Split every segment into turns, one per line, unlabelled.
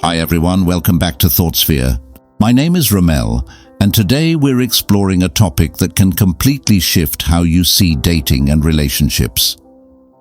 Hi everyone, welcome back to ThoughtSphere. My name is Romel, and today we're exploring a topic that can completely shift how you see dating and relationships.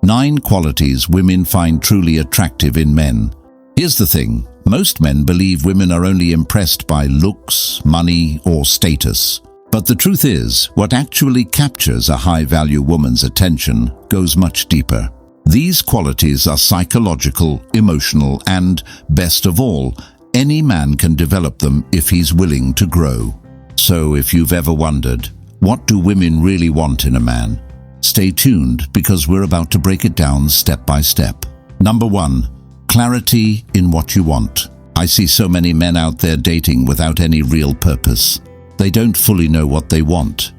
9 qualities women find truly attractive in men. Here's the thing, most men believe women are only impressed by looks, money, or status. But the truth is, what actually captures a high-value woman's attention goes much deeper. These qualities are psychological, emotional, and, best of all, any man can develop them if he's willing to grow. So if you've ever wondered, what do women really want in a man? Stay tuned because we're about to break it down step by step. Number 1. Clarity in what you want. I see so many men out there dating without any real purpose. They don't fully know what they want,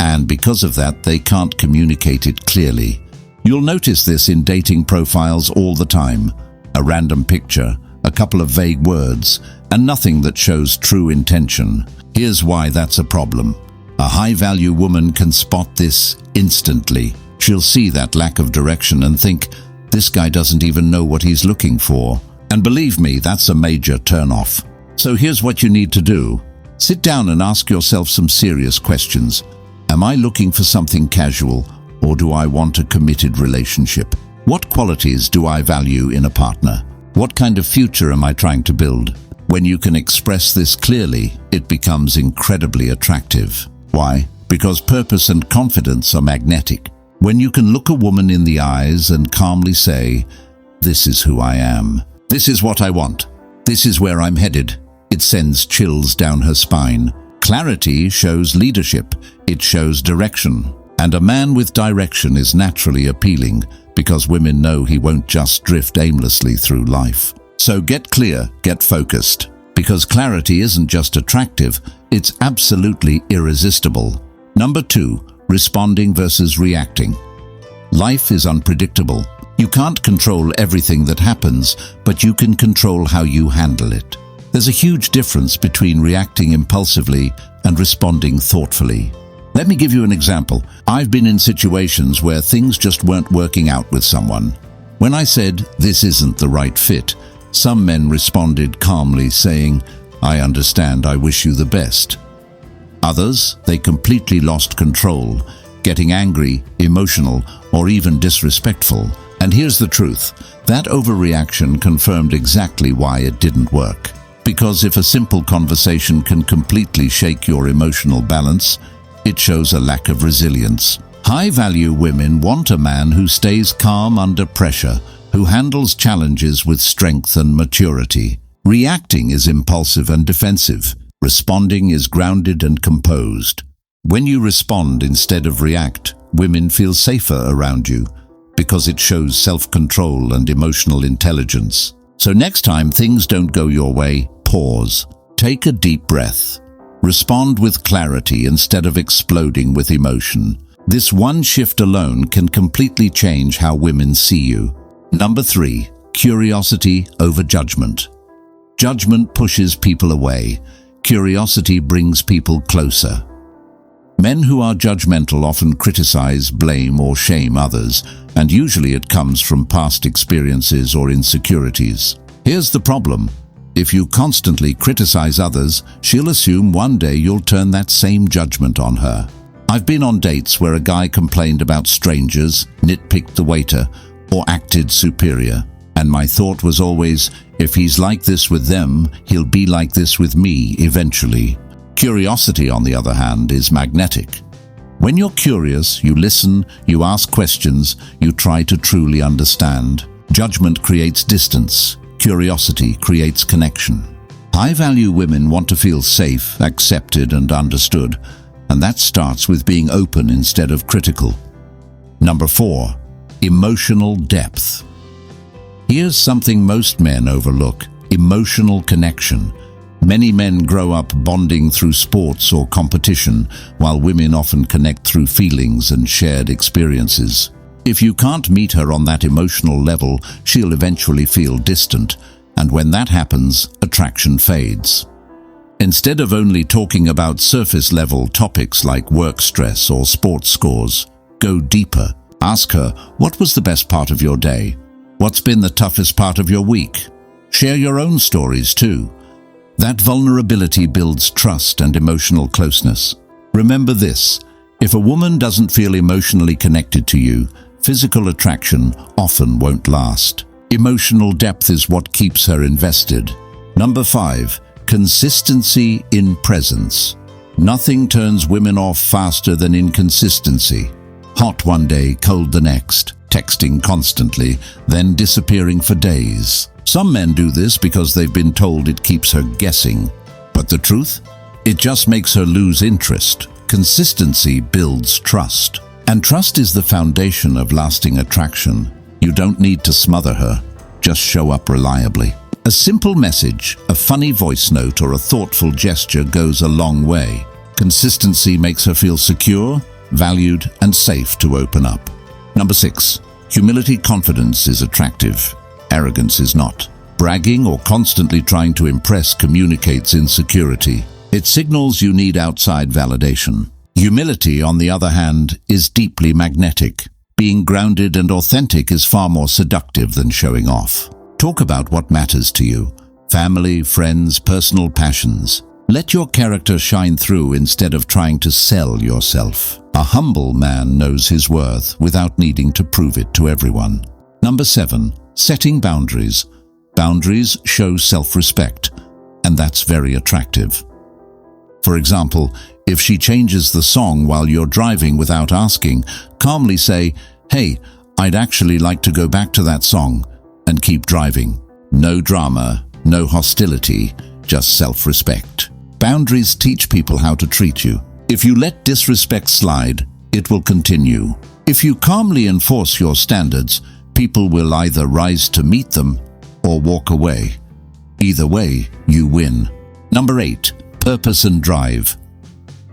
and because of that, they can't communicate it clearly. You'll notice this in dating profiles all the time. A random picture, a couple of vague words, and nothing that shows true intention. Here's why that's a problem. A high-value woman can spot this instantly. She'll see that lack of direction and think, this guy doesn't even know what he's looking for. And believe me, that's a major turn-off. So here's what you need to do. Sit down and ask yourself some serious questions. Am I looking for something casual, or do I want a committed relationship? What qualities do I value in a partner? What kind of future am I trying to build? When you can express this clearly, it becomes incredibly attractive. Why? Because purpose and confidence are magnetic. When you can look a woman in the eyes and calmly say, "This is who I am. This is what I want. This is where I'm headed," it sends chills down her spine. Clarity shows leadership. It shows direction. And a man with direction is naturally appealing because women know he won't just drift aimlessly through life. So get clear, get focused. Because clarity isn't just attractive, it's absolutely irresistible. Number 2, responding versus reacting. Life is unpredictable. You can't control everything that happens, but you can control how you handle it. There's a huge difference between reacting impulsively and responding thoughtfully. Let me give you an example. I've been in situations where things just weren't working out with someone. When I said, "This isn't the right fit," some men responded calmly saying, "I understand, I wish you the best." Others, they completely lost control, getting angry, emotional, or even disrespectful. And here's the truth, that overreaction confirmed exactly why it didn't work. Because if a simple conversation can completely shake your emotional balance, it shows a lack of resilience. High-value women want a man who stays calm under pressure, who handles challenges with strength and maturity. Reacting is impulsive and defensive. Responding is grounded and composed. When you respond instead of react, women feel safer around you because it shows self-control and emotional intelligence. So next time things don't go your way, pause. Take a deep breath. Respond with clarity instead of exploding with emotion. This one shift alone can completely change how women see you. Number 3, curiosity over judgment. Judgment pushes people away. Curiosity brings people closer. Men who are judgmental often criticize, blame, or shame others, and usually it comes from past experiences or insecurities. Here's the problem. If you constantly criticize others, she'll assume one day you'll turn that same judgment on her. I've been on dates where a guy complained about strangers, nitpicked the waiter, or acted superior. And my thought was always, if he's like this with them, he'll be like this with me eventually. Curiosity, on the other hand, is magnetic. When you're curious, you listen, you ask questions, you try to truly understand. Judgment creates distance. Curiosity creates connection. High-value women want to feel safe, accepted, and understood, and that starts with being open instead of critical. Number 4, emotional depth. Here's something most men overlook: emotional connection. Many men grow up bonding through sports or competition, while women often connect through feelings and shared experiences. If you can't meet her on that emotional level, she'll eventually feel distant, and when that happens, attraction fades. Instead of only talking about surface-level topics like work stress or sports scores, go deeper. Ask her, what was the best part of your day? What's been the toughest part of your week? Share your own stories too. That vulnerability builds trust and emotional closeness. Remember this, if a woman doesn't feel emotionally connected to you, physical attraction often won't last. Emotional depth is what keeps her invested. Number 5, consistency in presence. Nothing turns women off faster than inconsistency. Hot one day, cold the next, texting constantly, then disappearing for days. Some men do this because they've been told it keeps her guessing. But the truth? It just makes her lose interest. Consistency builds trust. And trust is the foundation of lasting attraction. You don't need to smother her. Just show up reliably. A simple message, a funny voice note, or a thoughtful gesture goes a long way. Consistency makes her feel secure, valued, and safe to open up. Number 6, humility. Confidence is attractive. Arrogance is not. Bragging or constantly trying to impress communicates insecurity. It signals you need outside validation. Humility, on the other hand, is deeply magnetic. Being grounded and authentic is far more seductive than showing off. Talk about what matters to you. Family, friends, personal passions. Let your character shine through instead of trying to sell yourself. A humble man knows his worth without needing to prove it to everyone. Number 7, setting boundaries. Boundaries show self-respect, and that's very attractive. For example, if she changes the song while you're driving without asking, calmly say, "Hey, I'd actually like to go back to that song," and keep driving. No drama, no hostility, just self-respect. Boundaries teach people how to treat you. If you let disrespect slide, it will continue. If you calmly enforce your standards, people will either rise to meet them or walk away. Either way, you win. Number 8, purpose and drive.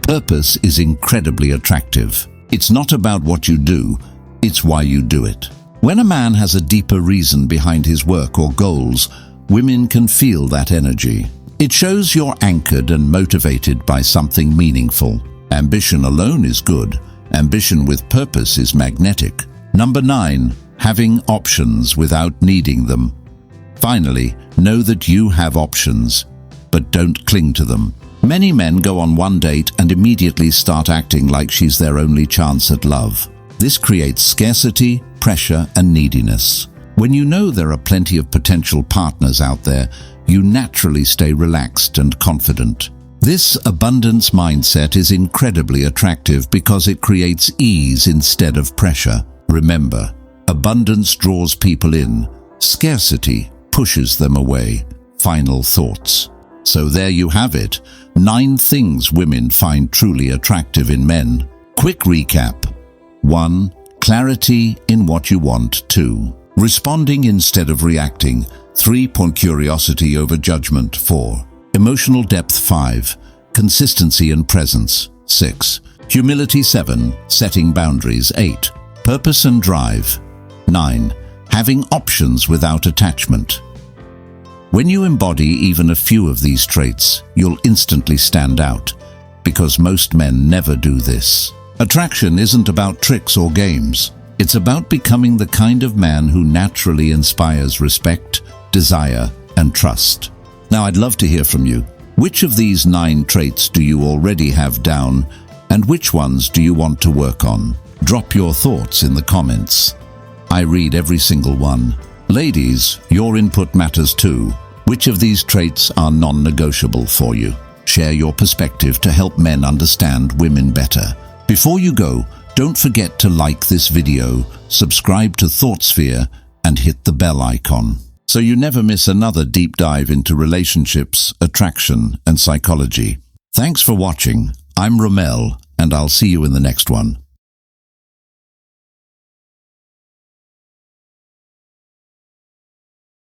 Purpose is incredibly attractive. It's not about what you do, it's why you do it. When a man has a deeper reason behind his work or goals, women can feel that energy. It shows you're anchored and motivated by something meaningful. Ambition alone is good. Ambition with purpose is magnetic. Number 9, having options without needing them. Finally, know that you have options, but don't cling to them. Many men go on one date and immediately start acting like she's their only chance at love. This creates scarcity, pressure, and neediness. When you know there are plenty of potential partners out there, you naturally stay relaxed and confident. This abundance mindset is incredibly attractive because it creates ease instead of pressure. Remember, abundance draws people in. Scarcity pushes them away. Final thoughts. So there you have it, 9 things women find truly attractive in men. Quick recap. 1. Clarity in what you want. 2. Responding instead of reacting. 3. Curiosity over judgment. 4. Emotional depth. 5. Consistency and presence. 6. Humility. 7. Setting boundaries. 8. Purpose and drive. 9. Having options without attachment. When you embody even a few of these traits, you'll instantly stand out, because most men never do this. Attraction isn't about tricks or games. It's about becoming the kind of man who naturally inspires respect, desire, and trust. Now, I'd love to hear from you. Which of these 9 traits do you already have down, and which ones do you want to work on? Drop your thoughts in the comments. I read every single one. Ladies, your input matters too. Which of these traits are non-negotiable for you? Share your perspective to help men understand women better. Before you go, don't forget to like this video, subscribe to ThoughtSphere, and hit the bell icon, so you never miss another deep dive into relationships, attraction, and psychology. Thanks for watching. I'm Romel, and I'll see you in the next one.